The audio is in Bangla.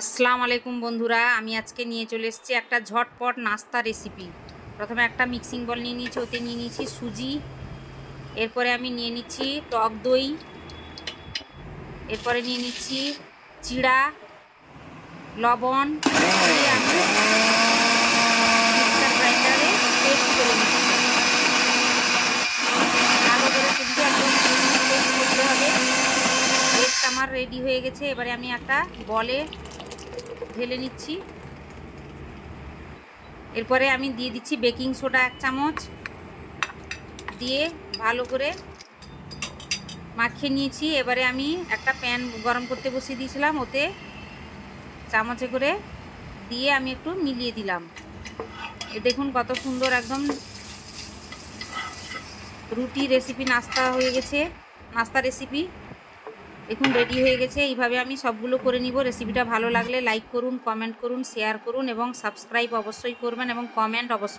আসসালামু আলাইকুম বন্ধুরা, আমি আজকে নিয়ে চলে এসেছি একটা ঝটপট নাস্তা রেসিপি। প্রথমে একটা মিক্সিং বল নিয়ে নিয়েছি, ওতে নিয়ে নিয়েছি সুজি, এরপরে আমি নিয়ে নিচ্ছি টক দই, এরপরে নিয়ে নিচ্ছি চিড়া, লবণ দিয়ে আমি মিক্সার গ্রাইন্ডারে পেস্ট করে নিচ্ছি। ভালো করে কিন্তু একদম পেস্ট করতে হবে। পেস্ট আমার রেডি হয়ে গেছে। এবারে আমি একটা বলে ঢেলে নিচ্ছি। এরপরে আমি দিয়ে দিচ্ছি বেকিং সোডা 1 চামচ, দিয়ে ভালো করে মাখিয়ে নিয়েছি। এবারে আমি একটা প্যান গরম করতে বসিয়ে দিয়েছিলাম, ওতে চামচে করে দিয়ে আমি একটু মিলিয়ে দিলাম। দেখুন কত সুন্দর একদম রুটি রেসিপি নাস্তা হয়ে গেছে। নাস্তা রেসিপি দেখুন রেডি হয়ে গেছে। এইভাবে আমি সবগুলো করে নিব। রেসিপিটা ভালো লাগলে লাইক করুন, কমেন্ট করুন, শেয়ার করুন এবং সাবস্ক্রাইব অবশ্যই করবেন এবং কমেন্ট অবশ্যই